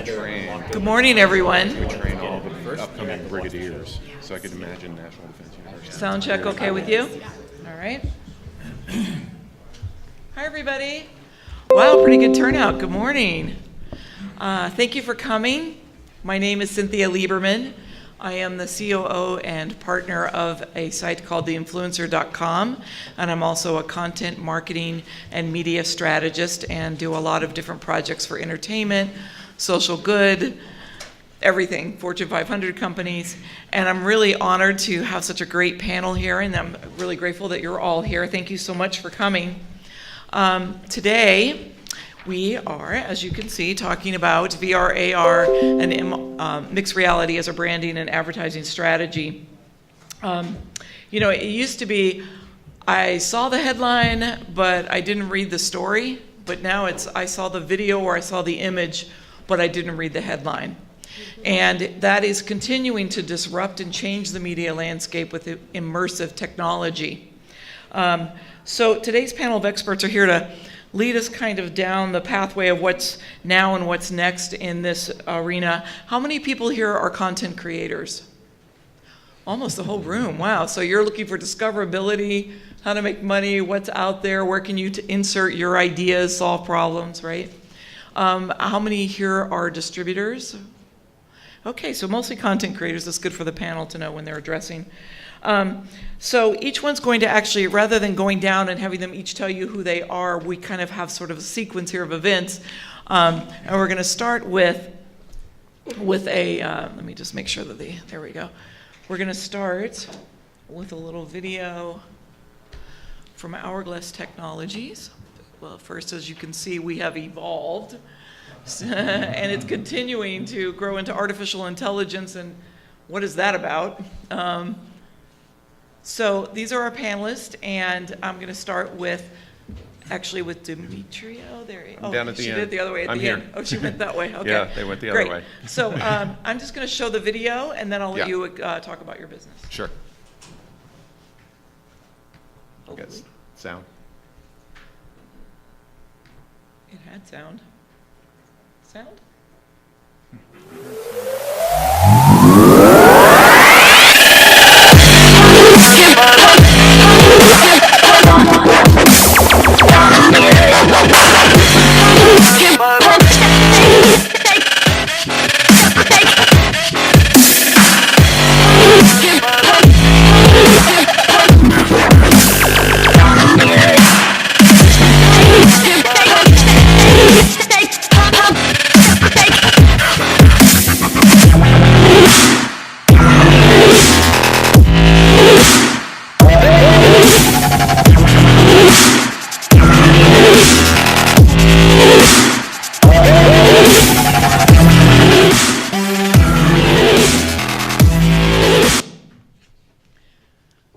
Good morning, everyone. Train all the upcoming brigadiers, so I could imagine National Defense University. Sound check okay with you? All right. Hi, everybody. Wow, pretty good turnout. Good morning. Thank you for coming. My name is Cynthia Lieberman. I am the COO and partner of a site called theinfluencer.com, and I'm also a content marketing and media strategist and do a lot of different projects for entertainment, social good, everything, Fortune 500 companies. And I'm really honored to have such a great panel here, and I'm really grateful that you're all here. Thank you so much for coming. Today, we are, as you can see, talking about VR, AR, and mixed reality as a branding and advertising strategy. It used to be, I saw the headline, but I didn't read the story. But now it's, I saw the video or I saw the image, but I didn't read the headline. And that is continuing to disrupt and change the media landscape with immersive technology. So today's panel of experts are here to lead us kind of down the pathway of what's now and what's next in this arena. How many people here are content creators? Almost the whole room. Wow. So you're looking for discoverability, how to make money, what's out there, where can you insert your ideas, solve problems, right? How many here are distributors? Okay, so mostly content creators. That's good for the panel to know when they're addressing. So each one's going to actually, rather than going down and having them each tell you who they are, we kind of have sort of a sequence here of events. And we're going to start with a, let me just make sure that there we go. We're going to start with a little video from Hourglass Technologies. Well, first, as you can see, we have evolved. And it's continuing to grow into artificial intelligence. And what is that about? So these are our panelists, and I'm going to start with Demetrio. Down at the she end. did it the other way at the end. Oh, she went that way. Okay. Yeah, they went the other way. So I'm just going to show the video, and then I'll let you talk about your business. Sure. Hopefully. Yes. Sound. It had sound. Sound?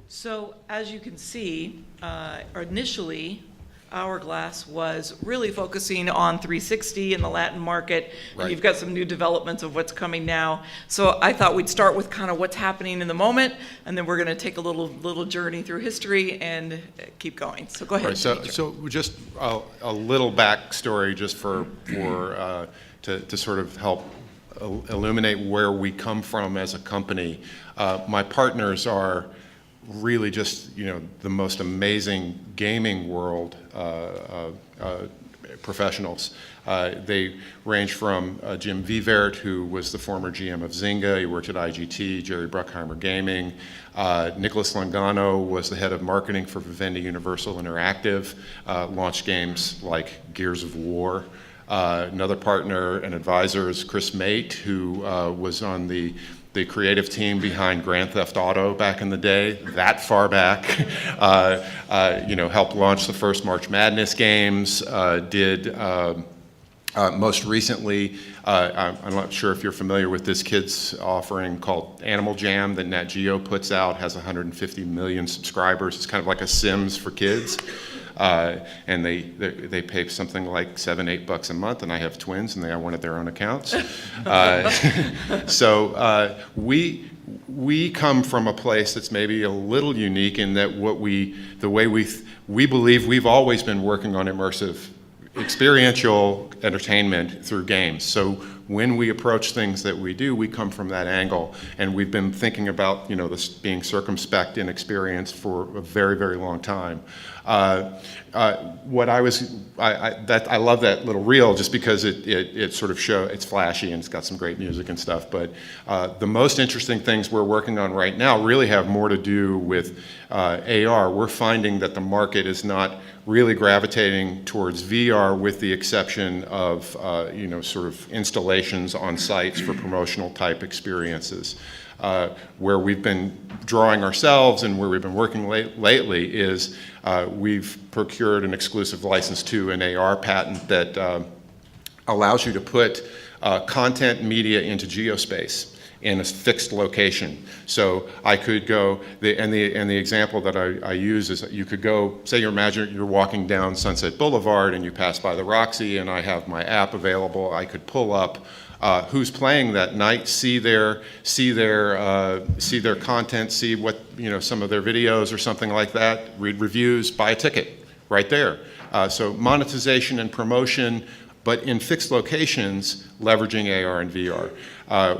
So as you can see, initially, Hourglass was really focusing on 360 in the Latin market, and you've got some new developments of what's coming now. So I thought we'd start with kind of what's happening in the moment, and then we're going to take a little journey through history and keep going. So go ahead. Right, so just a little backstory just to sort of help illuminate where we come from as a company. My partners are really just, the most amazing gaming world professionals. They range from Jim Vivert, who was the former GM of Zynga. He worked at IGT, Jerry Bruckheimer Gaming. Nicholas Longano was the head of marketing for Vivendi Universal Interactive, launched games like Gears of War. Another partner and advisor is Chris Mate, who was on the creative team behind Grand Theft Auto back in the day, that far back. Helped launch the first March Madness games, most recently, I'm not sure if you're familiar with this kids offering called Animal Jam that Nat Geo puts out, has 150 million subscribers. It's kind of like a Sims for kids. And they pay something like $7-8 a month, and I have twins, and they wanted their own accounts. So we come from a place that's maybe a little unique in that the way we believe we've always been working on immersive experiential entertainment through games. So when we approach things that we do, we come from that angle. And we've been thinking about, this being circumspect in experience for a very, very long time. What I love that little reel just because it sort of it's flashy and it's got some great music and stuff. But the most interesting things we're working on right now really have more to do with AR. We're finding that the market is not really gravitating towards VR with the exception of, sort of installations on sites for promotional type experiences. Where we've been drawing ourselves and where we've been working lately is we've procured an exclusive license to an AR patent that allows you to put content media into geospace in a fixed location. So I could go, and the example that I use is that you could go, say you're walking down Sunset Boulevard and you pass by the Roxy and I have my app available. I could pull up who's playing that night, see their content, see what, some of their videos or something like that, read reviews, buy a ticket right there. So monetization and promotion, but in fixed locations, leveraging AR and VR.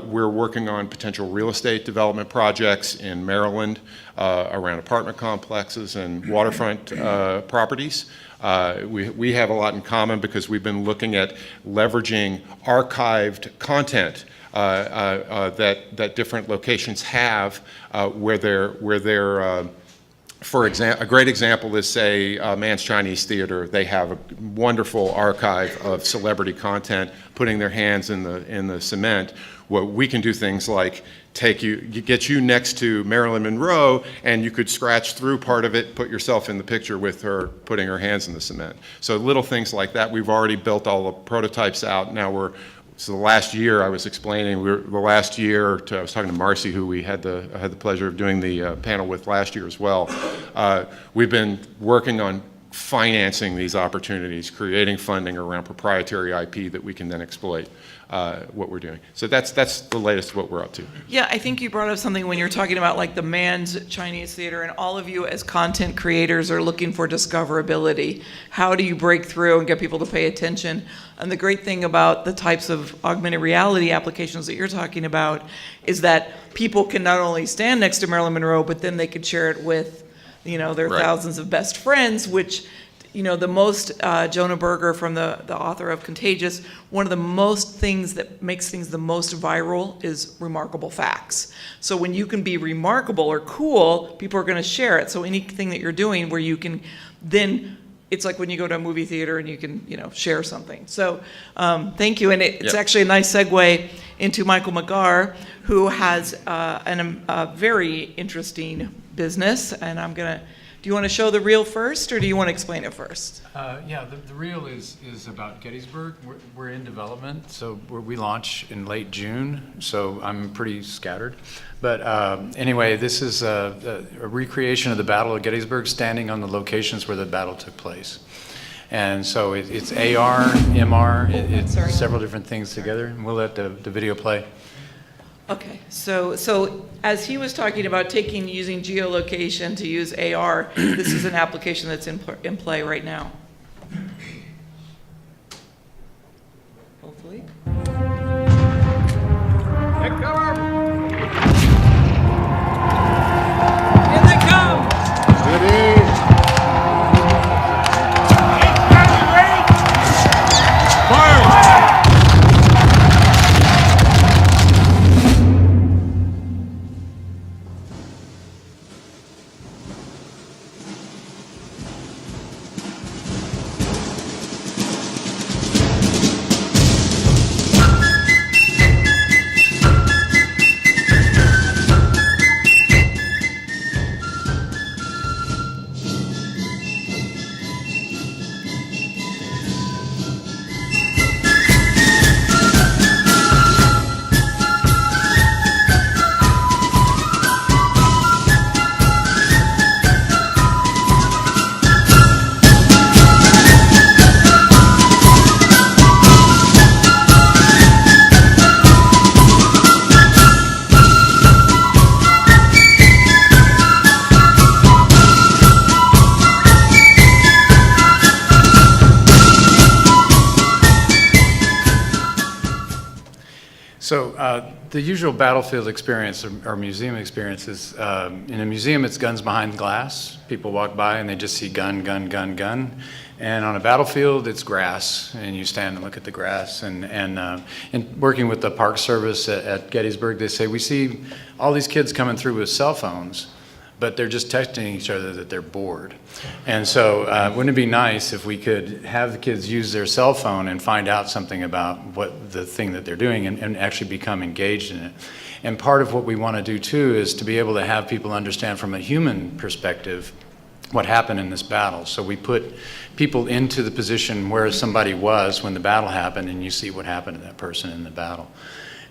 We're working on potential real estate development projects in Maryland around apartment complexes and waterfront properties. We have a lot in common because we've been looking at leveraging archived content that different locations have where they're for example, a great example is, say, Mann's Chinese Theater. They have a wonderful archive of celebrity content, putting their hands in the cement. Well, we can do things like get you next to Marilyn Monroe, and you could scratch through part of it, put yourself in the picture with her putting her hands in the cement. So little things like that. We've already built all the prototypes out. Now so the last year I was explaining, I was talking to Marcy, who I had the pleasure of doing the panel with last year as well. We've been working on financing these opportunities, creating funding around proprietary IP that we can then exploit what we're doing. So that's the latest of what we're up to. Yeah, I think you brought up something when you're talking about like the Mann's Chinese Theater, and all of you as content creators are looking for discoverability. How do you break through and get people to pay attention? And the great thing about the types of augmented reality applications that you're talking about is that people can not only stand next to Marilyn Monroe, but then they could share it with, their Right. thousands of best friends, which, the most, Jonah Berger from the author of Contagious, one of the most things that makes things the most viral is remarkable facts. So when you can be remarkable or cool, people are going to share it. So anything that you're doing where you can then, it's like when you go to a movie theater and you can, share something. So thank you. And it's Yep. actually a nice segue into Michael McGarr, who has a very interesting business. And do you want to show the reel first, or do you want to explain it first? Yeah, the reel is about Gettysburg. We're in development, so we launch in late June, so I'm pretty scattered. But anyway, this is a recreation of the Battle of Gettysburg, standing on the locations where the battle took place. And so it's AR, MR, it's Sorry. several different things together, and we'll let the video play. Okay, so as he was talking about using geolocation to use AR, this is an application that's in play right now. Hopefully. Here they come! So the usual battlefield experience or museum experience is, in a museum, it's guns behind glass. People walk by and they just see gun, gun, gun, gun. And on a battlefield, it's grass, and you stand and look at the grass. And working with the Park Service at Gettysburg, they say, we see all these kids coming through with cell phones, but they're just texting each other that they're bored. And so wouldn't it be nice if we could have the kids use their cell phone and find out something about what the thing that they're doing and actually become engaged in it. And part of what we want to do too is to be able to have people understand from a human perspective what happened in this battle. So we put people into the position where somebody was when the battle happened, and you see what happened to that person in the battle.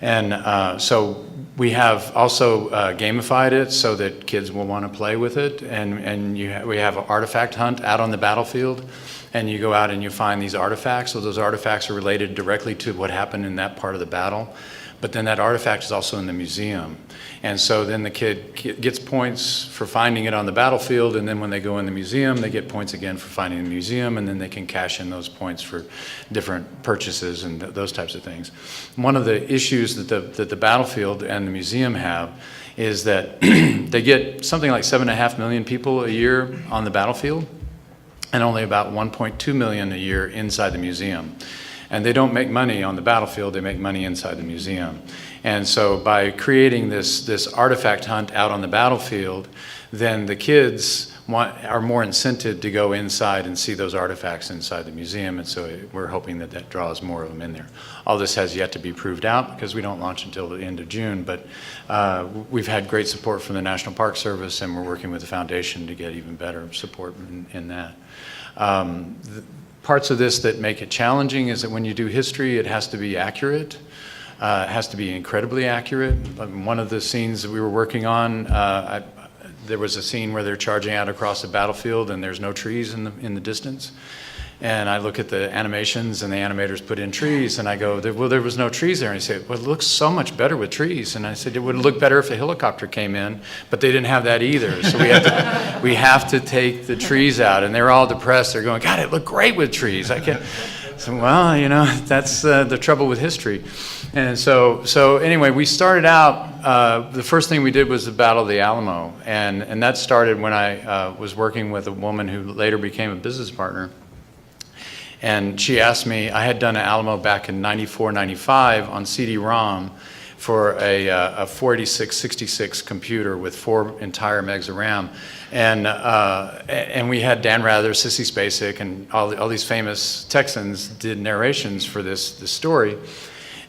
And so we have also gamified it so that kids will want to play with it. And we have an artifact hunt out on the battlefield. And you go out and you find these artifacts. So those artifacts are related directly to what happened in that part of the battle. But then that artifact is also in the museum. And so then the kid gets points for finding it on the battlefield, and then when they go in the museum, they get points again for finding the museum, and then they can cash in those points for different purchases and those types of things. One of the issues that the battlefield and the museum have is that they get something like 7.5 million people a year on the battlefield, and only about 1.2 million a year inside the museum. And they don't make money on the battlefield, they make money inside the museum. And so by creating this artifact hunt out on the battlefield, then the kids are more incented to go inside and see those artifacts inside the museum. And so we're hoping that that draws more of them in there. All this has yet to be proved out because we don't launch until the end of June, but we've had great support from the National Park Service, and we're working with the foundation to get even better support in that. Parts of this that make it challenging is that when you do history, it has to be accurate. It has to be incredibly accurate. One of the scenes that we were working on, there was a scene where they're charging out across the battlefield and there's no trees in the distance. And I look at the animations and the animators put in trees, and I go, well, there was no trees there. And he said, well, it looks so much better with trees. And I said, it would look better if a helicopter came in, but they didn't have that either. So we have to take the trees out. And they're all depressed. They're going, God, it looked great with trees. I can't. So, well, you know, that's the trouble with history. And so anyway, we started out, the first thing we did was the Battle of the Alamo. And that started when I was working with a woman who later became a business partner. And she asked me, I had done an Alamo back in 94, 95 on CD-ROM for a 486-66 computer with 4 entire megs of RAM. And we had Dan Rather, Sissy Spacek, and all these famous Texans did narrations for this story.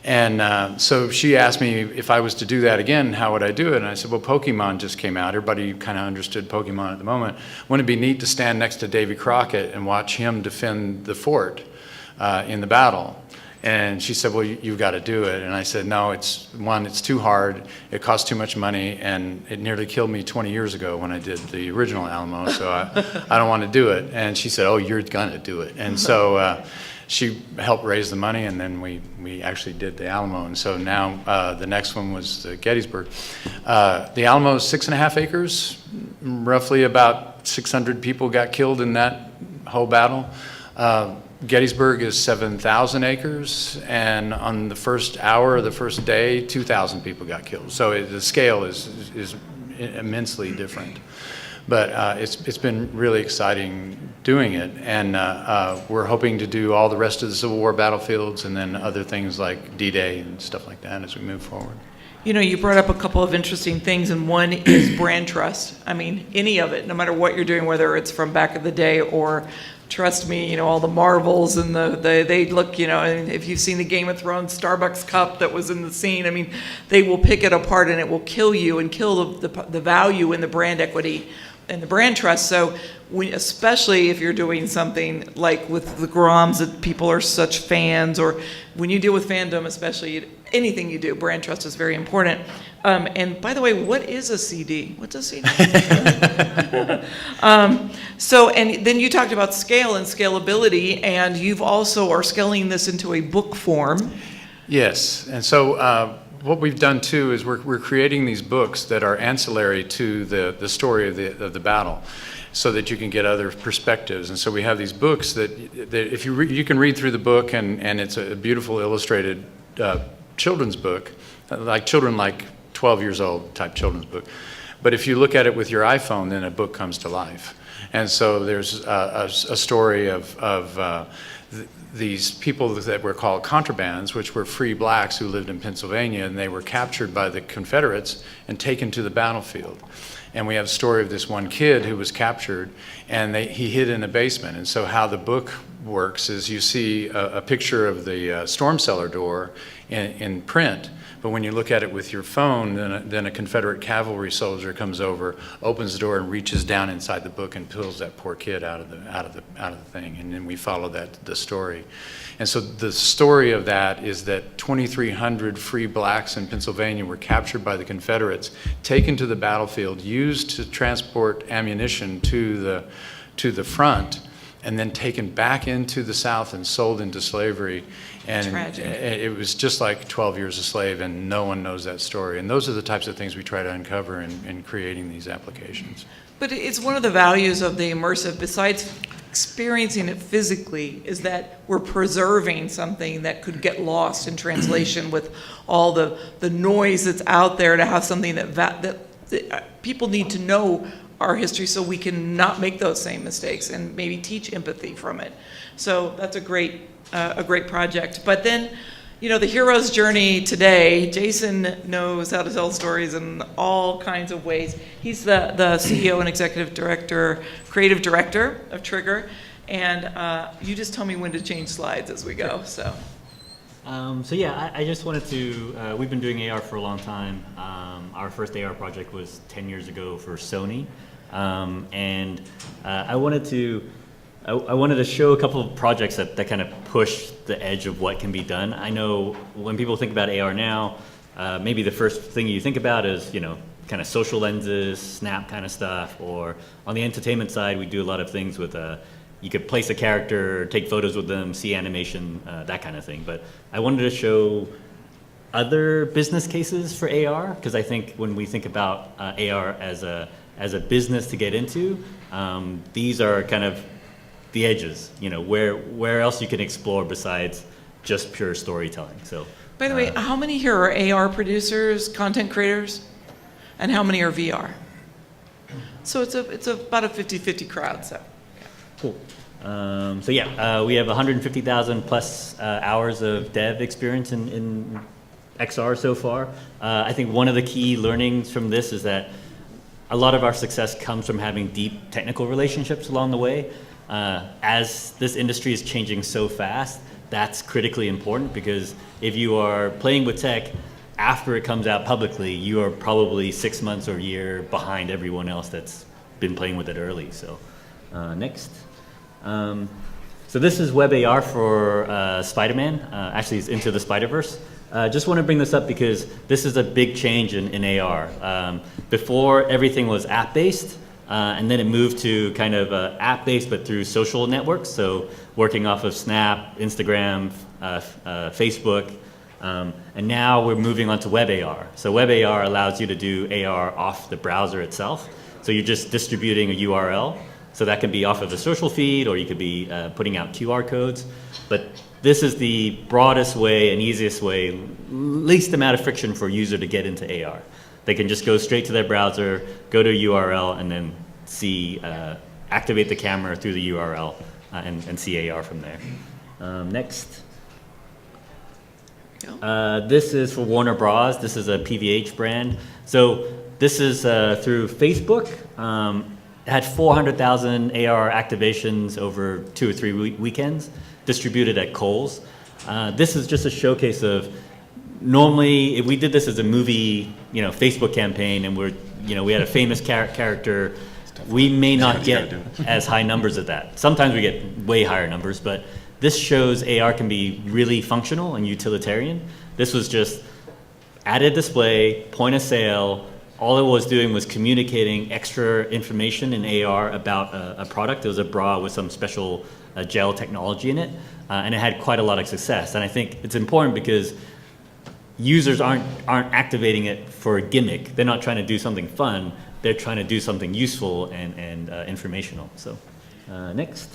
And so she asked me if I was to do that again, how would I do it? And I said, well, Pokemon just came out. Everybody kind of understood Pokemon at the moment. Wouldn't it be neat to stand next to Davy Crockett and watch him defend the fort in the battle? And she said, well, you've got to do it. And I said, no, it's too hard. It costs too much money. And it nearly killed me 20 years ago when I did the original Alamo. So I don't want to do it. And she said, oh, you're going to do it. And so she helped raise the money, and then we actually did the Alamo. And so now the next one was Gettysburg. The Alamo is 6.5 acres. Roughly about 600 people got killed in that whole battle. Gettysburg is 7,000 acres, and on the first hour of the first day, 2,000 people got killed. So the scale is immensely different. But it's been really exciting doing it, and we're hoping to do all the rest of the Civil War battlefields and then other things like D-Day and stuff like that as we move forward. You know, you brought up a couple of interesting things, and one is brand trust. I mean, any of it, no matter what you're doing, whether it's from back in the day or, trust me, you know, all the marbles and they look, you know, and if you've seen the Game of Thrones Starbucks cup that was in the scene, I mean, they will pick it apart and it will kill you and kill the value in the brand equity and the brand trust. So especially if you're doing something like with the Groms that people are such fans, or when you deal with fandom, especially anything you do, brand trust is very important. And by the way, what is a CD? What's a CD? So, and then you talked about scale and scalability, and you've also are scaling this into a book form. Yes, and so what we've done too is we're creating these books that are ancillary to the story of the battle, so that you can get other perspectives. And so we have these books that if you can read through the book, and it's a beautiful illustrated children's book, like children like 12 years old type children's book. But if you look at it with your iPhone, then a book comes to life. And so there's a story of these people that were called contrabands, which were free blacks who lived in Pennsylvania, and they were captured by the Confederates and taken to the battlefield. And we have a story of this one kid who was captured, and he hid in a basement. And so how the book works is you see a picture of the storm cellar door in print, but when you look at it with your phone, then a Confederate cavalry soldier comes over, opens the door, and reaches down inside the book and pulls that poor kid out of the thing. And then we follow the story. And so the story of that is that 2,300 free blacks in Pennsylvania were captured by the Confederates, taken to the battlefield, used to transport ammunition to the front, and then taken back into the South and sold into slavery. And Tragic. it was just like 12 Years a Slave, and no one knows that story. And those are the types of things we try to uncover in creating these applications. But it's one of the values of the immersive, besides experiencing it physically, is that we're preserving something that could get lost in translation with all the noise that's out there, to have something that people need to know our history so we can not make those same mistakes and maybe teach empathy from it. So that's a great project. But then, you know, the hero's journey today, Jason knows how to tell stories in all kinds of ways. He's the CEO and executive director, creative director of Trigger. And you just tell me when to change slides as we go, so. So yeah, I just wanted to, we've been doing AR for a long time. Our first AR project was 10 years ago for Sony. I wanted to show a couple of projects that kind of push the edge of what can be done. I know when people think about AR now, maybe the first thing you think about is, you know, kind of social lenses, snap kind of stuff, or on the entertainment side, we do a lot of things with, you could place a character, take photos with them, see animation, that kind of thing. But I wanted to show other business cases for AR, because I think when we think about AR as a business to get into, these are kind of the edges, you know, where else you can explore besides just pure storytelling. So, By the way, how many here are AR producers, content creators? And how many are VR? So it's about a 50-50 crowd, so. cool. So yeah, we have 150,000 plus hours of dev experience in XR so far. I think one of the key learnings from this is that a lot of our success comes from having deep technical relationships along the way. As this industry is changing so fast, that's critically important, because if you are playing with tech after it comes out publicly, you are probably 6 months or a year behind everyone else that's been playing with it early. So next. So this is Web AR for Spider-Man. Actually, it's Into the Spider-Verse. Just want to bring this up because this is a big change in AR. Before, everything was app-based, and then it moved to kind of app-based but through social networks, so working off of Snap, Instagram, Facebook, and now we're moving on to Web AR. So Web AR allows you to do AR off the browser itself, so you're just distributing a URL, so that can be off of a social feed, or you could be putting out QR codes, but this is the broadest way and easiest way, least amount of friction for a user to get into AR. They can just go straight to their browser, go to a URL, and then see, activate the camera through the URL and see AR from there. Next. This is for Warner Bros. This is a PVH brand. So this is through Facebook. It had 400,000 AR activations over 2 or 3 weekends, distributed at Kohl's. This is just a showcase of, normally, if we did this as a movie, you know, Facebook campaign, and we had a famous character, we may not get as high numbers of that. Sometimes we get way higher numbers, but this shows AR can be really functional and utilitarian. This was just added display, point of sale. All it was doing was communicating extra information in AR about a product. It was a bra with some special gel technology in it, and it had quite a lot of success. And I think it's important because users aren't activating it for a gimmick. They're not trying to do something fun. They're trying to do something useful and informational. So next.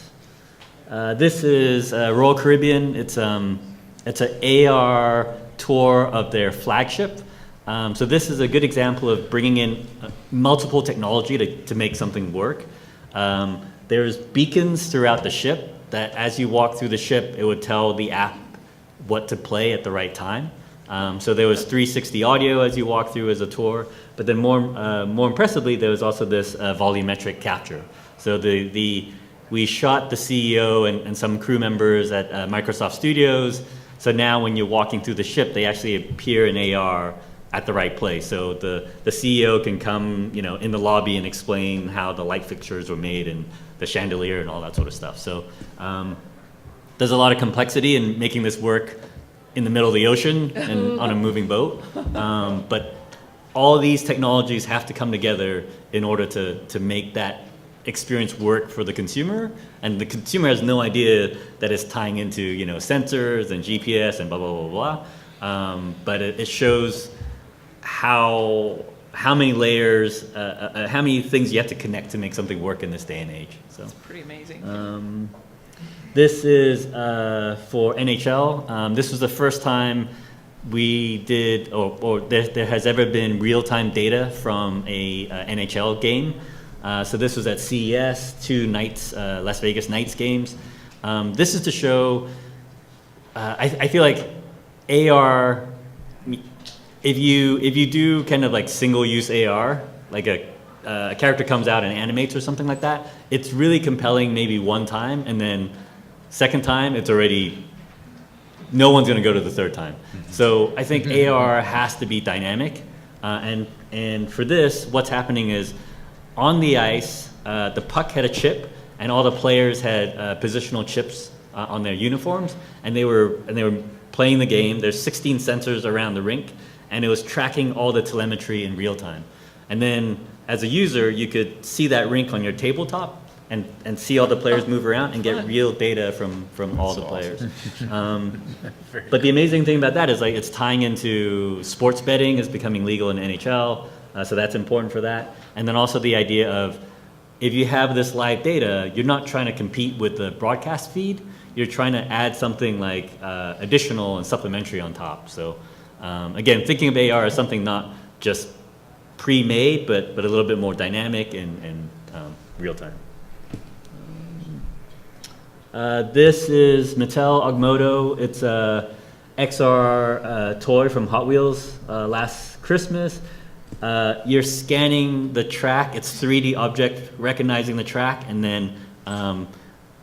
This is Royal Caribbean. It's an AR tour of their flagship. So this is a good example of bringing in multiple technology to make something work. There's beacons throughout the ship that as you walk through the ship, it would tell the app what to play at the right time. So there was 360 audio as you walk through as a tour, but then more impressively, there was also this volumetric capture. So we shot the CEO and some crew members at Microsoft Studios. So now when you're walking through the ship, they actually appear in AR at the right place. So the CEO can come, in the lobby and explain how the light fixtures were made and the chandelier and all that sort of stuff. So there's a lot of complexity in making this work in the middle of the ocean and on a moving boat. But all these technologies have to come together in order to make that experience work for the consumer. And the consumer has no idea that it's tying into, sensors and GPS and blah, blah, blah, blah. But it shows how many layers, how many things you have to connect to make something work in this day and age. So Pretty amazing. this is for NHL. This was the first time we did, or there has ever been real-time data from a NHL game. So this was at CES, 2 nights, Las Vegas Knights games. This is to show, I feel like AR, if you do kind of like single-use AR, like a character comes out and animates or something like that, it's really compelling maybe one time, and then second time, it's already, no one's gonna go to the third time. So I think AR has to be dynamic, and for this, what's happening is, on the ice, the puck had a chip, and all the players had positional chips on their uniforms, and they were playing the game. There's 16 sensors around the rink, and it was tracking all the telemetry in real time. And then, as a user, you could see that rink on your tabletop and see all the players move around and get real data from all the players. But the amazing thing about that is like it's tying into sports betting is becoming legal in NHL, so that's important for that. And then also the idea of if you have this live data, you're not trying to compete with the broadcast feed, you're trying to add something like additional and supplementary on top. So again, thinking of AR as something not just pre-made, but a little bit more dynamic and real time. This is Mattel Ogmoto. It's a XR toy from Hot Wheels last Christmas. You're scanning the track. It's 3D object recognizing the track, and then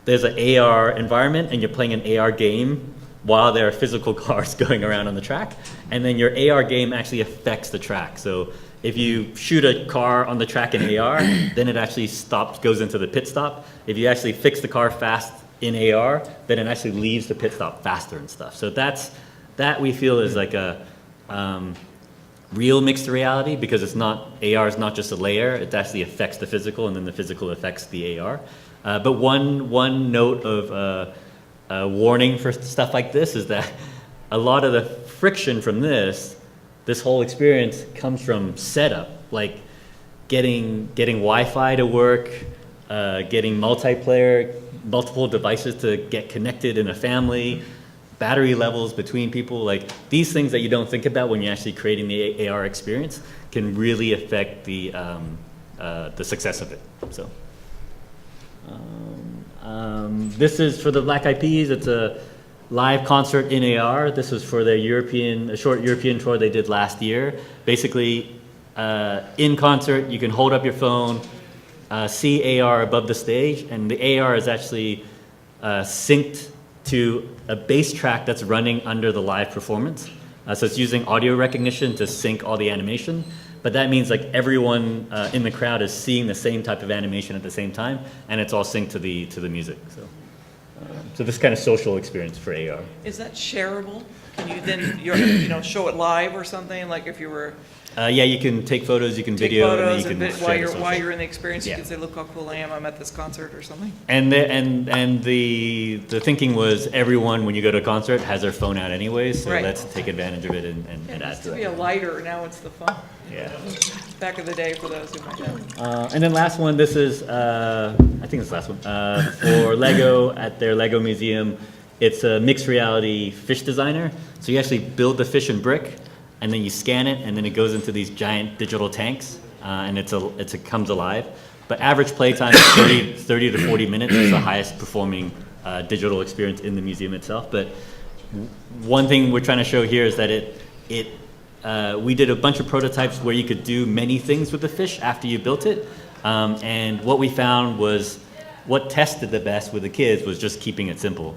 there's an AR environment, and you're playing an AR game while there are physical cars going around on the track. And then your AR game actually affects the track. So if you shoot a car on the track in AR, then it actually stops, goes into the pit stop. If you actually fix the car fast in AR, then it actually leaves the pit stop faster and stuff. So that we feel is like a real mixed reality, because it's not, AR is not just a layer, it actually affects the physical, and then the physical affects the AR. But one note of warning for stuff like this is that a lot of the friction from this whole experience comes from setup, like getting Wi-Fi to work, getting multiplayer, multiple devices to get connected in a family, battery levels between people, like these things that you don't think about when you're actually creating the AR experience can really affect the success of it. So this is for the Black Eyed Peas. It's a live concert in AR. This was for their a short European tour they did last year. Basically, in concert, you can hold up your phone, see AR above the stage, and the AR is actually synced to a bass track that's running under the live performance. So it's using audio recognition to sync all the animation. But that means like everyone in the crowd is seeing the same type of animation at the same time, and it's all synced to the music. So this kind of social experience for AR. Is that shareable? Can you then show it live or something, like if you were Yeah, you can take photos, you can take video, photos and you can while share you're social. in the experience, you Yeah. can say, look how cool I am, I'm at this concert or something. And the thinking was everyone, when you go to a concert, has their phone out anyways, so Right. let's take advantage of it and It add used to to be a that. lighter, now it's the phone. Yeah. Back in the day, for those who might know. And then last one, this is, I think it's the last one, for Lego at their Lego museum. It's a mixed reality fish designer. So you actually build the fish in brick, and then you scan it, and then it goes into these giant digital tanks, and it comes alive. But average playtime is 30 to 40 minutes. It's the highest performing digital experience in the museum itself. But one thing we're trying to show here is that we did a bunch of prototypes where you could do many things with the fish after you built it. And what we found was what tested the best with the kids was just keeping it simple.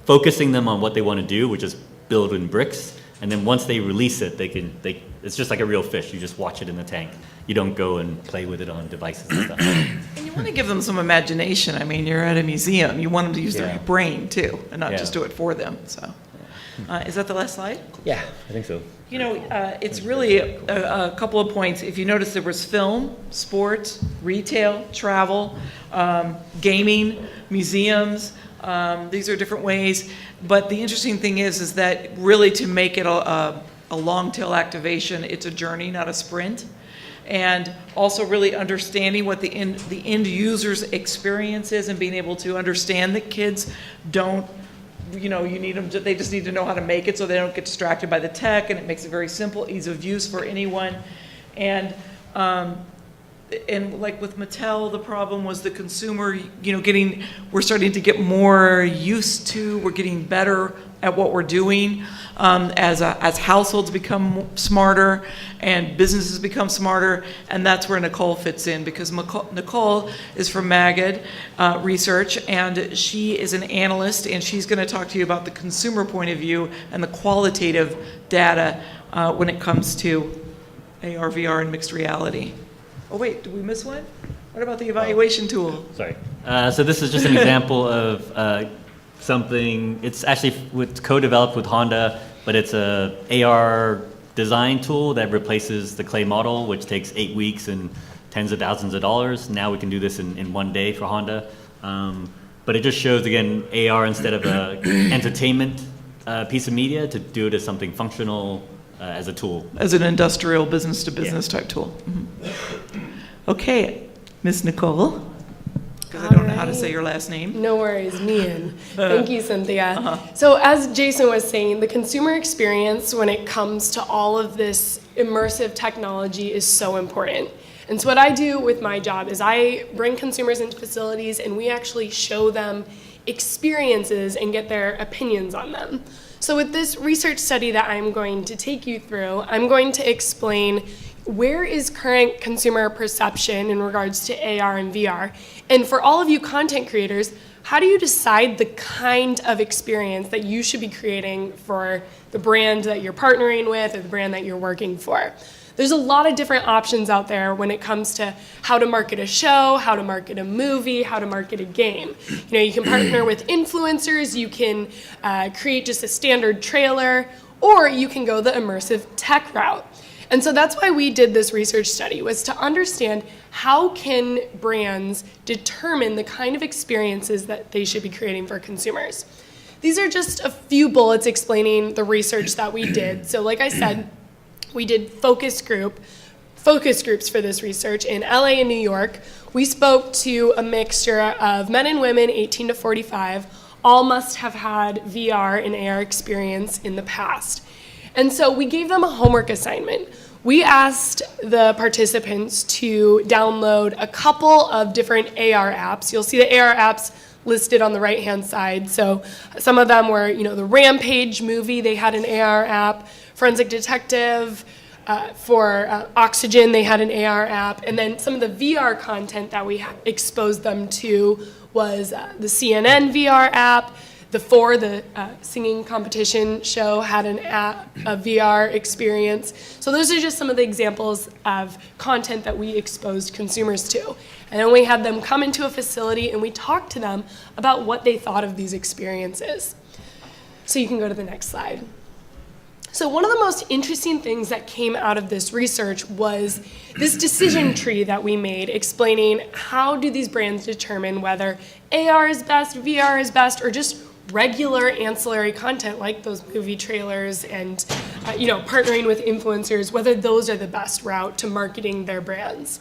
Focusing them on what they want to do, which is build in bricks. And then once they release it, it's just like a real fish. You just watch it in the tank. You don't go and play with it on devices and stuff. And you want to give them some imagination. I mean, you're at a museum. You want them to use their brain too, and not just do it for them. So, is that the last slide? Yeah, I think so. You know, it's really a couple of points. If you notice, there was film, sports, retail, travel, gaming, museums. These are different ways. But the interesting thing is that really to make it a long tail activation, it's a journey, not a sprint. And also really understanding what the end user's experience is, and being able to understand that kids don't, you need them they just need to know how to make it so they don't get distracted by the tech, and it makes it very simple, ease of use for anyone. And like with Mattel, the problem was the consumer, we're starting to get more used to, we're getting better at what we're doing as households become smarter and businesses become smarter, and that's where Nicole fits in, because Nicole is from Magid Research, and she is an analyst, and she's going to talk to you about the consumer point of view and the qualitative data when it comes to AR, VR, and mixed reality. Oh wait, did we miss one? What about the evaluation tool? Sorry. So this is just an example of something. It's actually co-developed with Honda, but it's a AR design tool that replaces the clay model, which takes 8 weeks and tens of thousands of dollars. Now we can do this in 1 day for Honda. But it just shows, again, AR instead of a entertainment piece of media, to do it as something functional as a tool. As an industrial business-to-business type tool. Mm-hmm. Okay, Miss Nicole, because I don't know how to say your last name. No worries, Mian. Thank you, Cynthia. So as Jason was saying, the consumer experience when it comes to all of this immersive technology is so important. And so what I do with my job is I bring consumers into facilities, and we actually show them experiences and get their opinions on them. So with this research study that I'm going to take you through, I'm going to explain where is current consumer perception in regards to AR and VR. And for all of you content creators, how do you decide the kind of experience that you should be creating for the brand that you're partnering with or the brand that you're working for? There's a lot of different options out there when it comes to how to market a show, how to market a movie, how to market a game. You can partner with influencers, you can create just a standard trailer, or you can go the immersive tech route. And so that's why we did this research study, was to understand how can brands determine the kind of experiences that they should be creating for consumers. These are just a few bullets explaining the research that we did. So like I said, we did focus groups for this research in LA and New York. We spoke to a mixture of men and women 18 to 45. All must have had VR and AR experience in the past. And so we gave them a homework assignment. We asked the participants to download a couple of different AR apps. You'll see the AR apps listed on the right-hand side. So some of them were, the Rampage movie, they had an AR app. Forensic Detective, for Oxygen, they had an AR app. And then some of the VR content that we exposed them to was the CNN VR app. The singing competition show had a VR experience. So those are just some of the examples of content that we exposed consumers to. And then we had them come into a facility and we talked to them about what they thought of these experiences. So you can go to the next slide. So one of the most interesting things that came out of this research was this decision tree that we made, explaining how do these brands determine whether AR is best, VR is best, or just regular ancillary content like those movie trailers and partnering with influencers, whether those are the best route to marketing their brands.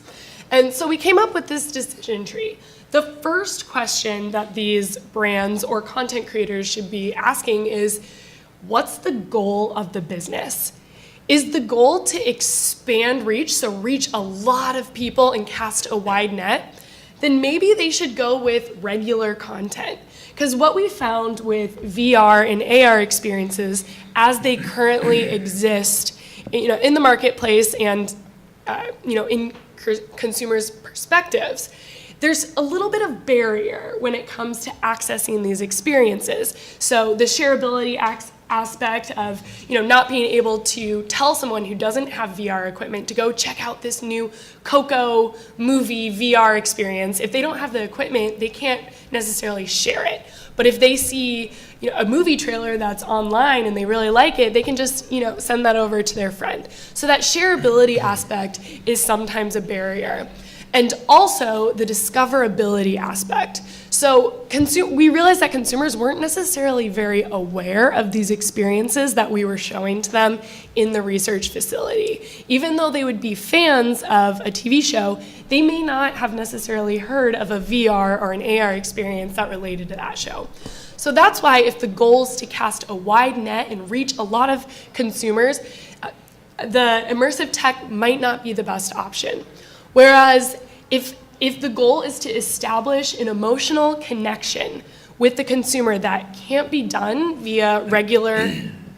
And so we came up with this decision tree. The first question that these brands or content creators should be asking is, what's the goal of the business? Is the goal to expand reach, so reach a lot of people and cast a wide net? Then maybe they should go with regular content. Because what we found with VR and AR experiences as they currently exist, in the marketplace and in consumers' perspectives, there's a little bit of barrier when it comes to accessing these experiences. So the shareability aspect of not being able to tell someone who doesn't have VR equipment to go check out this new Coco movie VR experience. If they don't have the equipment, they can't necessarily share it. But if they see a movie trailer that's online and they really like it, they can just send that over to their friend. So that shareability aspect is sometimes a barrier. And also the discoverability aspect. So we realized that consumers weren't necessarily very aware of these experiences that we were showing to them in the research facility. Even though they would be fans of a TV show, they may not have necessarily heard of a VR or an AR experience that related to that show. So that's why if the goal is to cast a wide net and reach a lot of consumers, the immersive tech might not be the best option. Whereas if the goal is to establish an emotional connection with the consumer that can't be done via regular,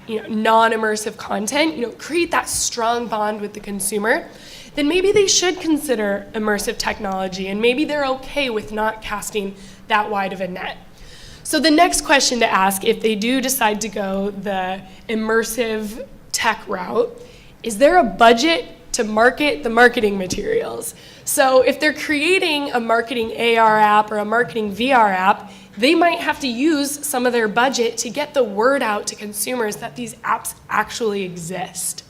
non-immersive content, create that strong bond with the consumer, then maybe they should consider immersive technology, and maybe they're okay with not casting that wide of a net. So the next question to ask, if they do decide to go the immersive tech route, is there a budget to market the marketing materials? So if they're creating a marketing AR app or a marketing VR app, they might have to use some of their budget to get the word out to consumers that these apps actually exist.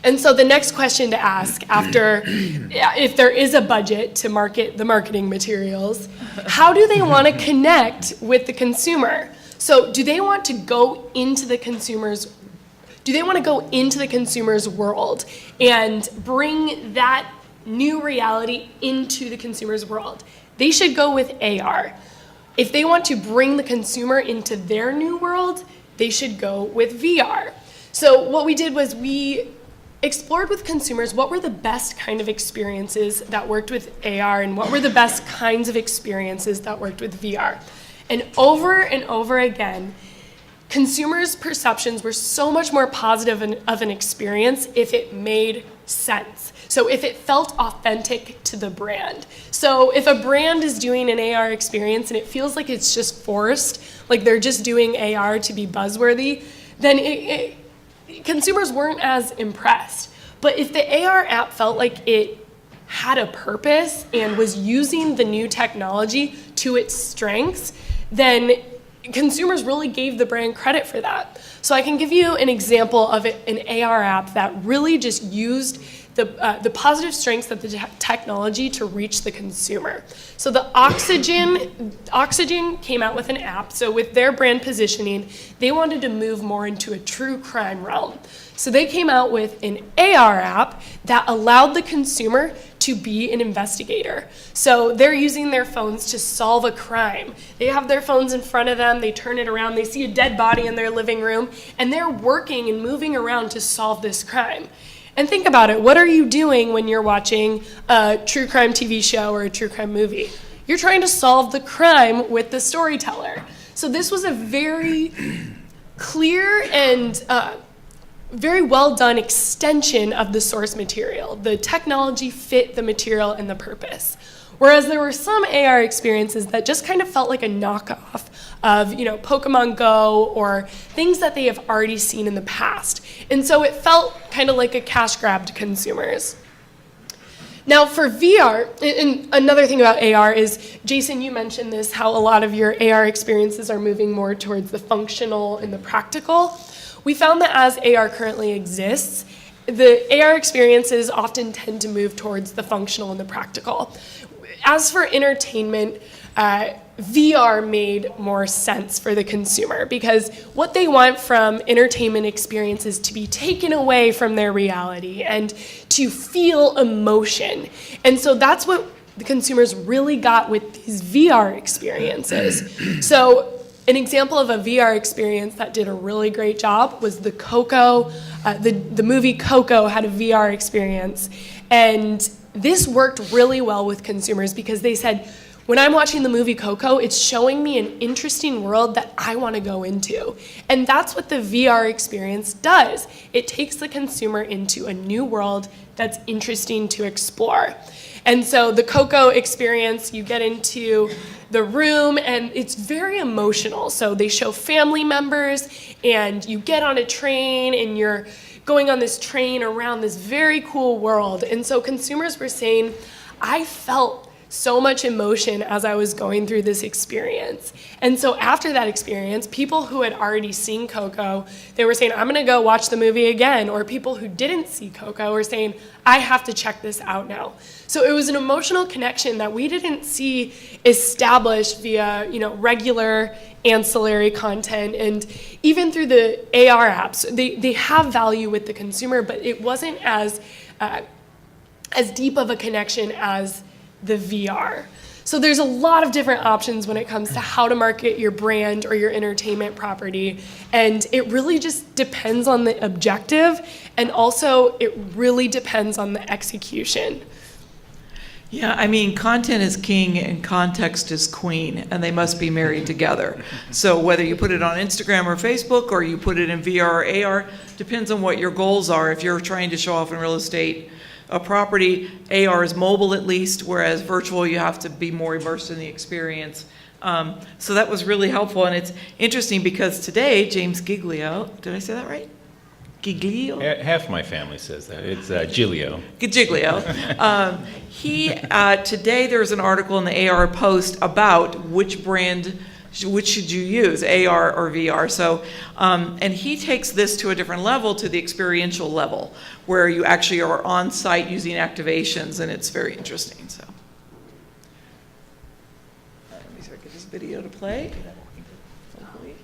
And so the next question to ask after, if there is a budget to market the marketing materials, how do they want to connect with the consumer? So do they want to go into the consumer's world and bring that new reality into the consumer's world? They should go with AR. If they want to bring the consumer into their new world, they should go with VR. So what we did was we explored with consumers what were the best kind of experiences that worked with AR and what were the best kinds of experiences that worked with VR. And over again, consumers' perceptions were so much more positive of an experience if it made sense. So if it felt authentic to the brand. So if a brand is doing an AR experience and it feels like it's just forced, like they're just doing AR to be buzzworthy, then consumers weren't as impressed. But if the AR app felt like it had a purpose and was using the new technology to its strengths, then consumers really gave the brand credit for that. So I can give you an example of an AR app that really just used the positive strengths of the technology to reach the consumer. So the Oxygen came out with an app. So with their brand positioning, they wanted to move more into a true crime realm. So they came out with an AR app that allowed the consumer to be an investigator. So they're using their phones to solve a crime. They have their phones in front of them, they turn it around, they see a dead body in their living room, and they're working and moving around to solve this crime. And think about it, what are you doing when you're watching a true crime TV show or a true crime movie? You're trying to solve the crime with the storyteller. So this was a very clear and very well done extension of the source material. The technology fit the material and the purpose. Whereas there were some AR experiences that just kind of felt like a knockoff of, Pokemon Go or things that they have already seen in the past. And so it felt kind of like a cash grab to consumers. Now for VR, and another thing about AR is, Jason, you mentioned this, how a lot of your AR experiences are moving more towards the functional and the practical. We found that as AR currently exists, the AR experiences often tend to move towards the functional and the practical. As for entertainment, VR made more sense for the consumer, because what they want from entertainment experiences to be taken away from their reality and to feel emotion. And so that's what the consumers really got with these VR experiences. So an example of a VR experience that did a really great job was the Coco, the movie Coco had a VR experience. And this worked really well with consumers because they said, when I'm watching the movie Coco, it's showing me an interesting world that I want to go into. And that's what the VR experience does. It takes the consumer into a new world that's interesting to explore. And so the Coco experience, you get into the room and it's very emotional. So they show family members and you get on a train and you're going on this train around this very cool world. And so consumers were saying, I felt so much emotion as I was going through this experience. And so after that experience, people who had already seen Coco, they were saying, I'm gonna go watch the movie again. Or people who didn't see Coco were saying, I have to check this out now. So it was an emotional connection that we didn't see established via, regular ancillary content. And even through the AR apps, they have value with the consumer, but it wasn't as deep of a connection as the VR. So there's a lot of different options when it comes to how to market your brand or your entertainment property. And it really just depends on the objective, and also it really depends on the execution. Yeah, I mean, content is king and context is queen, and they must be married together. So whether you put it on Instagram or Facebook, or you put it in VR or AR, depends on what your goals are. If you're trying to show off in real estate a property, AR is mobile at least, whereas virtual you have to be more immersed in the experience. So that was really helpful, and it's interesting because today, James Giglio, did I say that right? Giglio? Half my family says that. It's Giglio. Giglio. Today there's an article in the AR Post about which should you use, AR or VR. So, and he takes this to a different level, to the experiential level, where you actually are on site using activations, and it's very interesting. So, let me see if I can get this video to play. Hopefully.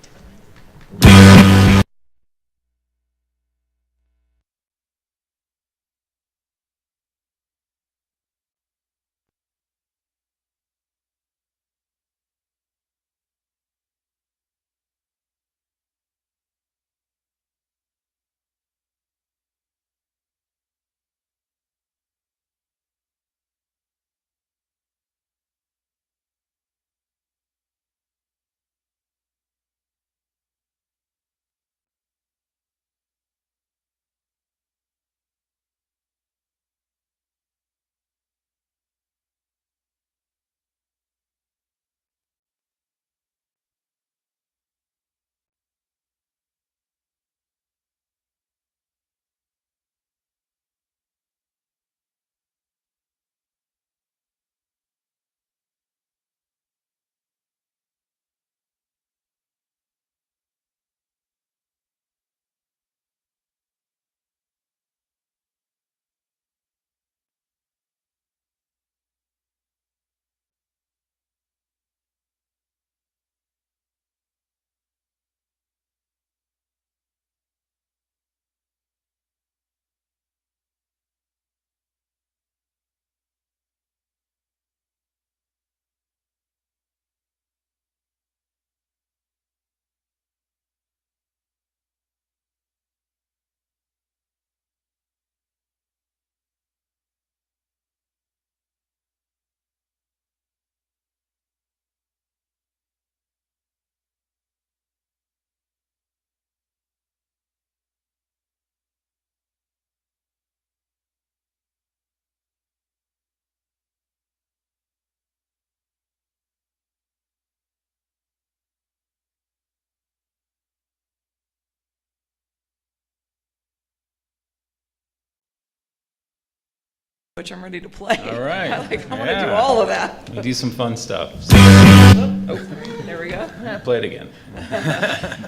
Which I'm ready to play. All right. I'm going to do Yeah. all of that. We do some fun stuff. There we go. Play it again.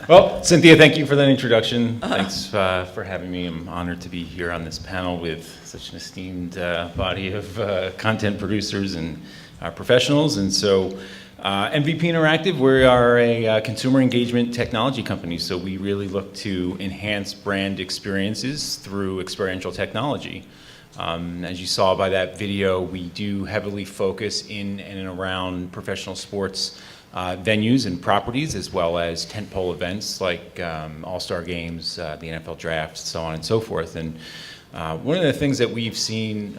Well, Cynthia, thank you for that introduction. Thanks for having me. I'm honored to be here on this panel with such an esteemed body of content producers and professionals. And so MVP Interactive, we are a consumer engagement technology company, so we really look to enhance brand experiences through experiential technology. As you saw by that video, we do heavily focus in and around professional sports venues and properties, as well as tentpole events like All-Star Games, the NFL Draft, so on and so forth. And one of the things that we've seen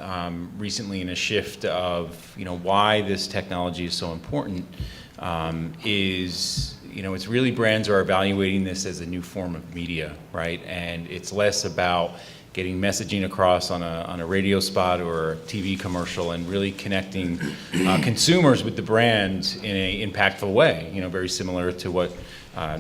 recently in a shift of, why this technology is so important is, it's really brands are evaluating this as a new form of media, right? And it's less about getting messaging across on a radio spot or a TV commercial and really connecting consumers with the brand in an impactful way, very similar to what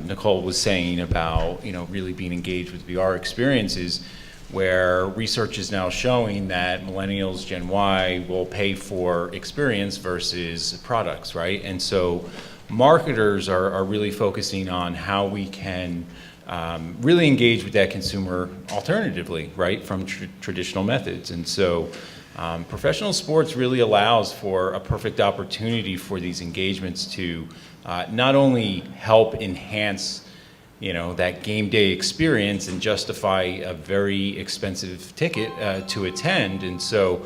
Nicole was saying about, really being engaged with VR experiences, where research is now showing that millennials, Gen Y, will pay for experience versus products, right? And so marketers are really focusing on how we can really engage with that consumer alternatively, right, from traditional methods. And so professional sports really allows for a perfect opportunity for these engagements to not only help enhance that game day experience and justify a very expensive ticket to attend. And so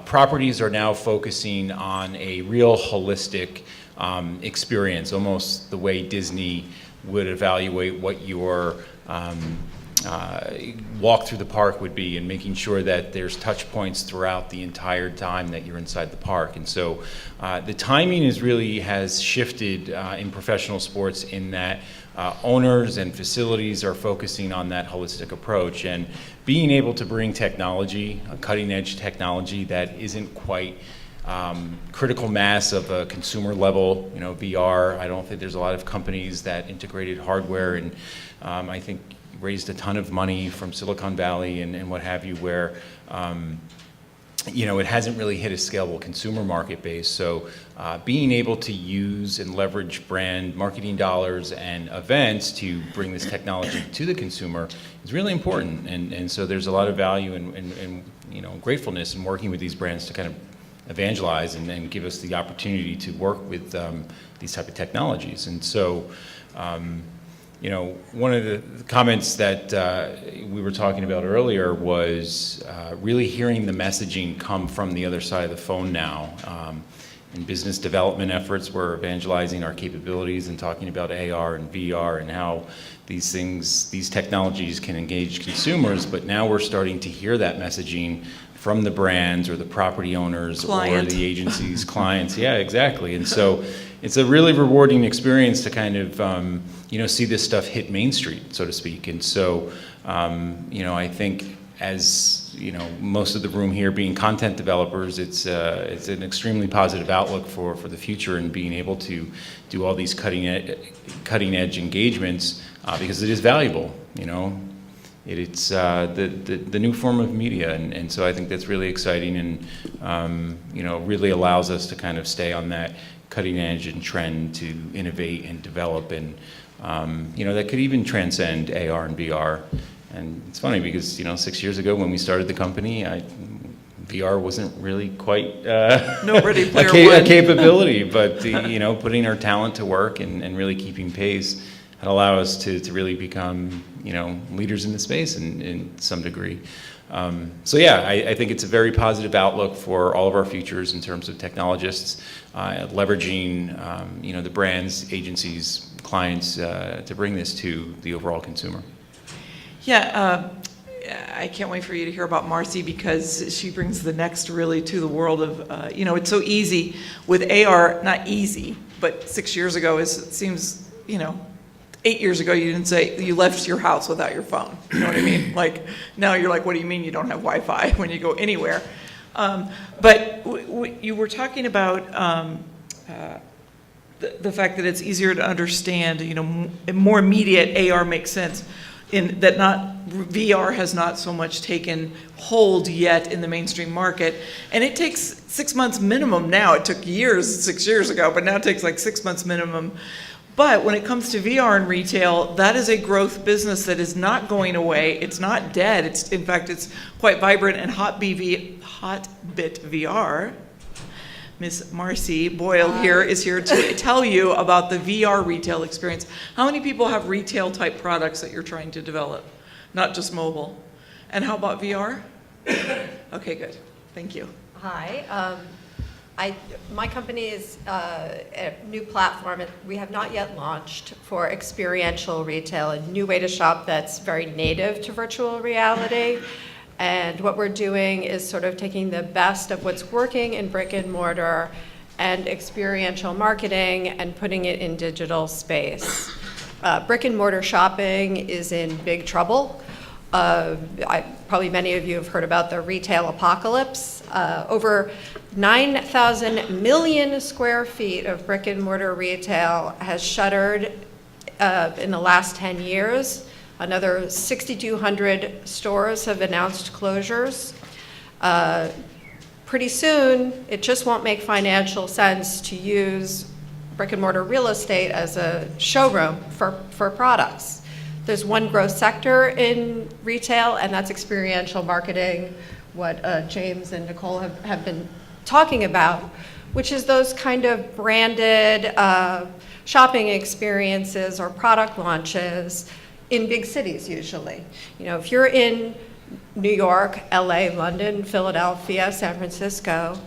properties are now focusing on a real holistic experience, almost the way Disney would evaluate what your walk through the park would be, and making sure that there's touch points throughout the entire time that you're inside the park. And so the timing has shifted in professional sports in that owners and facilities are focusing on that holistic approach, and being able to bring technology, a cutting edge technology that isn't quite critical mass of a consumer level, VR. I don't think there's a lot of companies that integrated hardware, and I think raised a ton of money from Silicon Valley and what have you, where it hasn't really hit a scalable consumer market base. So being able to use and leverage brand marketing dollars and events to bring this technology to the consumer is really important. And so there's a lot of value and gratefulness in working with these brands to kind of evangelize and give us the opportunity to work with these type of technologies. And so one of the comments that we were talking about earlier was really hearing the messaging come from the other side of the phone now. In business development efforts, we're evangelizing our capabilities and talking about AR and VR and how these technologies can engage consumers, but now we're starting to hear that messaging from the brands or the property owners or the agencies, clients. Yeah, exactly. And so it's a really rewarding experience to kind of, see this stuff hit Main Street, so to speak. And so, I think as, most of the room here being content developers, it's an extremely positive outlook for the future and being able to do all these cutting edge engagements because it is valuable, It's the new form of media, and so I think that's really exciting, and really allows us to kind of stay on that cutting edge and trend to innovate and develop, and that could even transcend AR and VR. And it's funny because 6 years ago when we started the company, VR wasn't really quite a capability, but putting our talent to work and really keeping pace had allowed us to really become leaders in the space in some degree. So yeah, I think it's a very positive outlook for all of our futures in terms of technologists leveraging the brands, agencies, clients to bring this to the overall consumer. Yeah, I can't wait for you to hear about Marcy, because she brings the next really to the world of, it's so easy with AR, not easy, but 6 years ago it seems, 8 years ago you didn't say you left your house without your phone. You know what I mean? Like now you're like, what do you mean you don't have Wi-Fi when you go anywhere? But you were talking about the fact that it's easier to understand, more immediate AR makes sense in that VR has not so much taken hold yet in the mainstream market. And it takes 6 months minimum now. It took years 6 years ago, but now it takes like 6 months minimum. But when it comes to VR in retail, that is a growth business that is not going away. It's not dead. In fact, it's quite vibrant, and Hotbit VR Miss Marcy Boyle here is here to tell you about the VR retail experience. How many people have retail type products that you're trying to develop, not just mobile? And how about VR? Okay, good. Thank you. Hi. My company is a new platform. We have not yet launched for experiential retail, a new way to shop that's very native to virtual reality. And what we're doing is sort of taking the best of what's working in brick and mortar and experiential marketing and putting it in digital space. Brick and mortar shopping is in big trouble. Probably many of you have heard about the retail apocalypse. Over 9,000 million square feet of brick and mortar retail has shuttered in the last 10 years. Another 6,200 stores have announced closures. Pretty soon, it just won't make financial sense to use brick and mortar real estate as a showroom for products. There's one growth sector in retail, and that's experiential marketing, what James and Nicole have been talking about, which is those kind of branded shopping experiences or product launches in big cities usually. You know, if you're in New York, LA, London, Philadelphia, San Francisco,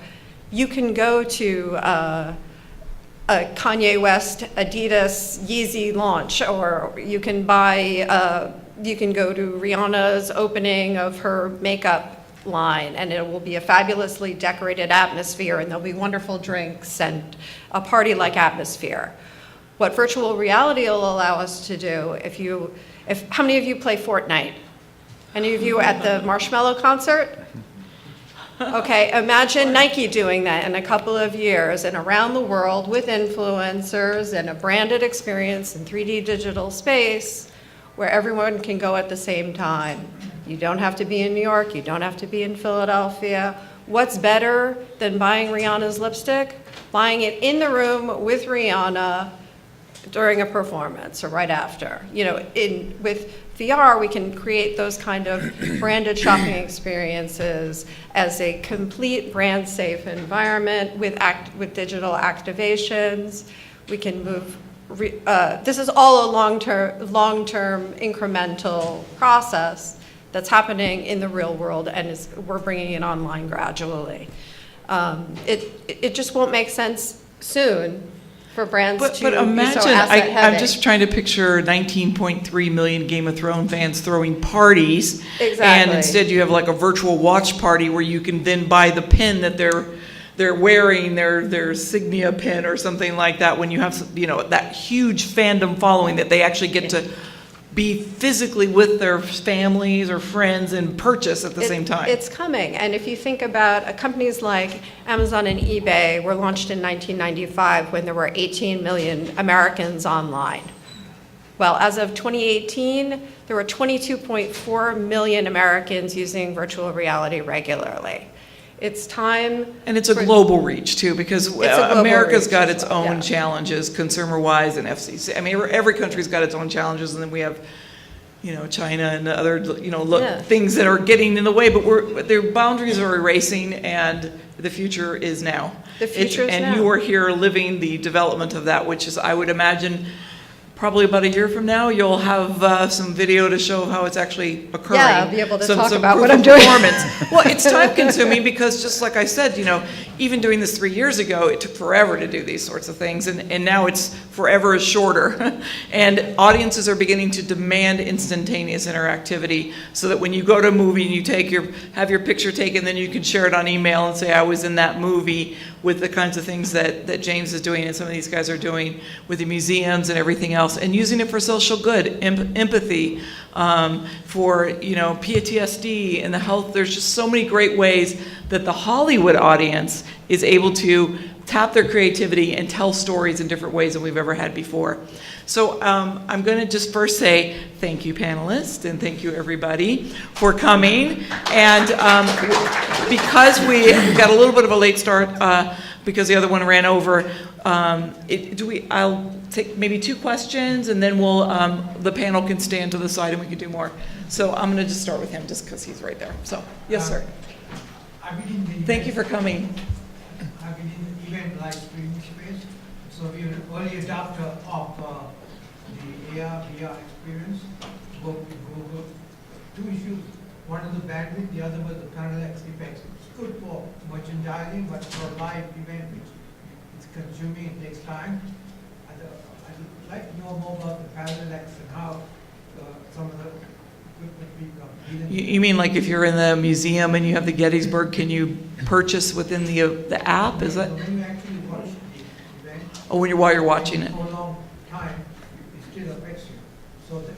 you can go to a Kanye West, Adidas, Yeezy launch, or you can you can go to Rihanna's opening of her makeup line, and it will be a fabulously decorated atmosphere, and there'll be wonderful drinks and a party-like atmosphere. What virtual reality will allow us to do, how many of you play Fortnite? Any of you at the Marshmello concert? Okay, imagine Nike doing that in a couple of years and around the world with influencers and a branded experience in 3D digital space where everyone can go at the same time. You don't have to be in New York, you don't have to be in Philadelphia. What's better than buying Rihanna's lipstick? Buying it in the room with Rihanna during a performance or right after. You know, with VR, we can create those kind of branded shopping experiences as a complete brand safe environment with digital activations. We can move, this is all a long-term incremental process that's happening in the real world, and we're bringing it online gradually. It just won't make sense soon for brands to But imagine, be so asset heavy. I'm just trying to picture 19.3 million Game of Thrones fans throwing parties. Exactly. And instead you have like a virtual watch party where you can then buy the pin that they're wearing, their Signia pin or something like that, when you have, you know, that huge fandom following that they actually get to be physically with their families or friends and purchase at the same time. It's coming. And if you think about companies like Amazon and eBay were launched in 1995 when there were 18 million Americans online. Well, as of 2018, there were 22.4 million Americans using virtual reality regularly. It's time. And it's a global reach too, because global America's reach got as its well, own yeah. challenges, consumer-wise and FCC. I mean, every country's got its own challenges, and then we have, you know, China and other, you know, Yeah. things that are getting in the way. But their boundaries are erasing, and the future is now. The future is and now. you are here living the development of that, which is, I would imagine, probably about a year from now, you'll have some video to show how it's actually occurring. Yeah, I'll be able to talk some about proof what of I'm doing. performance. Well, it's time consuming because just like I said, you know, even doing this 3 years ago, it took forever to do these sorts of things, and now it's forever is shorter. And audiences are beginning to demand instantaneous interactivity so that when you go to a movie and you have your picture taken, then you can share it on email and say, I was in that movie, with the kinds of things that James is doing and some of these guys are doing with the museums and everything else, and using it for social good, empathy, for, you know, PTSD and the health. There's just so many great ways that the Hollywood audience is able to tap their creativity and tell stories in different ways than we've ever had before. So I'm going to just first say thank you, panelists, and thank you, everybody, for coming. And because we got a little bit of a late start because the other one ran over, I'll take maybe 2 questions, and then the panel can stand to the side and we can do more. So I'm going to just start with him just because he's right there. So, yes, sir. Thank you for coming. I've been in the event live streaming space. So we are early adopter of the AR, VR experience, work with Google. Two issues, one is the bandwidth, the other was the parallax effects. It's good for merchandising, but for live event, which it's consuming, it takes time. I'd like to know more about the parallax and how some of the equipment becomes. You mean like if you're in the museum and you have the Gettysburg, can you purchase within the app? Is that, So when you actually watch the event, oh, while you're watching it? for a long time, it still affects you. So there's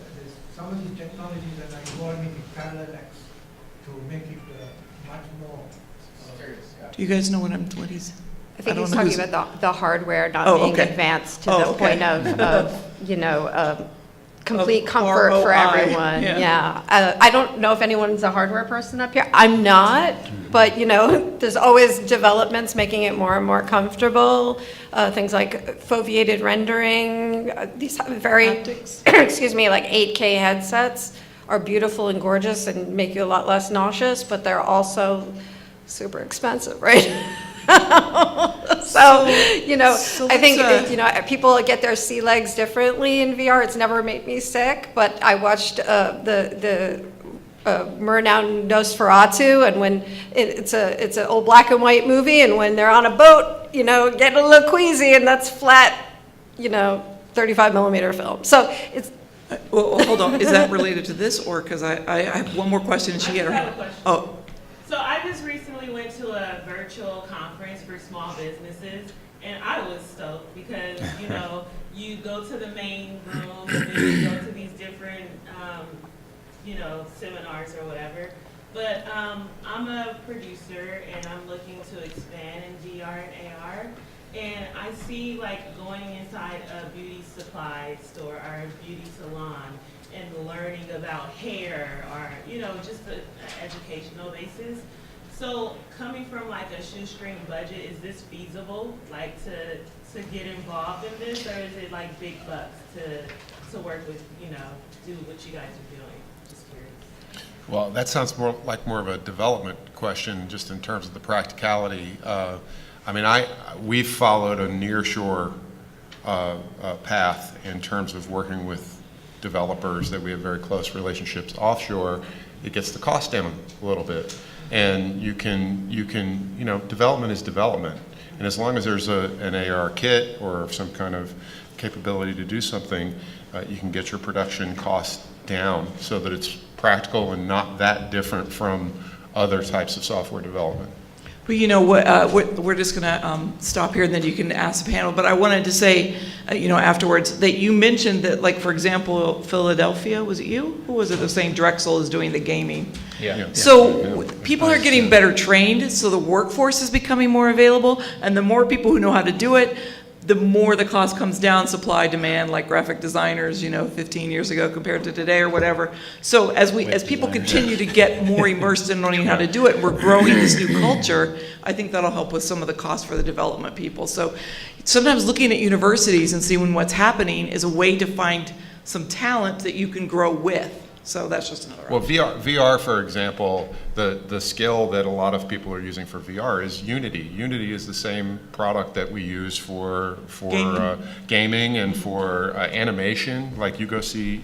some of these technologies that are evolving in parallax to make it much more. Do you guys know what he's? I think don't he's know talking who's- about the hardware not Oh, being okay. advanced to Oh, the okay. point of complete Of comfort for ROI, everyone. yeah. Yeah. I don't know if anyone's a hardware person up here. I'm not, but there's always developments making it more and more comfortable. Things like foveated rendering, these very, Haptics. excuse me, like 8K headsets are beautiful and gorgeous and make you a lot less nauseous, but they're also super expensive, right? So, I think, people get their sea legs differently in VR. It's never made me sick, but I watched the Murnau Nosferatu, and when it's an old black and white movie, and when they're on a boat, getting a little queasy, and that's flat, 35 millimeter film. So it's, Well, hold on, is that related to this, or, because I have one more question and she had her I have hand. a question. Oh, So I just recently went to a virtual conference for small businesses, and I was stoked because, you go to the main room, and then you go to these different, seminars or whatever. But I'm a producer, and I'm looking to expand in VR and AR. And I see going inside a beauty supply store or a beauty salon and learning about hair or, just an educational basis. So coming from a shoestring budget, is this feasible, to get involved in this, or is it big bucks to work with, do what you guys are doing? Just curious. Well, that sounds more of a development question, just in terms of the practicality. We've followed a nearshore path in terms of working with developers that we have very close relationships. Offshore, it gets the cost down a little bit, and you can development is development, and as long as there's an AR kit or some kind of capability to do something, you can get your production costs down so that it's practical and not that different from other types of software development. but you know what, we're just gonna stop here and then you can ask the panel, but I wanted to say, afterwards, that you mentioned that, for example, Philadelphia, was it you? Who was it that was saying Drexel is doing the gaming? Yeah. So people are getting better trained, so the workforce is becoming more available, and the more people who know how to do it, the more the cost comes down, supply, demand, like graphic designers, 15 years ago compared to today or whatever. So as people continue to get more immersed in learning how to do it, we're growing this new culture, I think that'll help with some of the cost for the development people. So sometimes looking at universities and seeing what's happening is a way to find some talent that you can grow with. So that's just another Well, option. VR, for example, the skill that a lot of people are using for VR is Unity. Unity is the same product that we use for gaming and for animation. Like you go see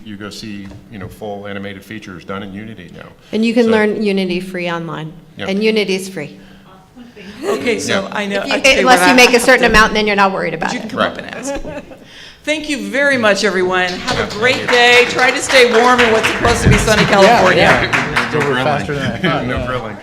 full animated features done in Unity now. and you can So- learn Unity free online, Yep. and Unity's free. Okay, so Yeah. I know. If you- I tell you unless what, you I make a have certain to- amount, and then you're not worried about You can it. come up and ask. Thank you very much, everyone. Have a great day. Try to stay warm in what's supposed to be sunny California. Still faster than I thought. No grilling.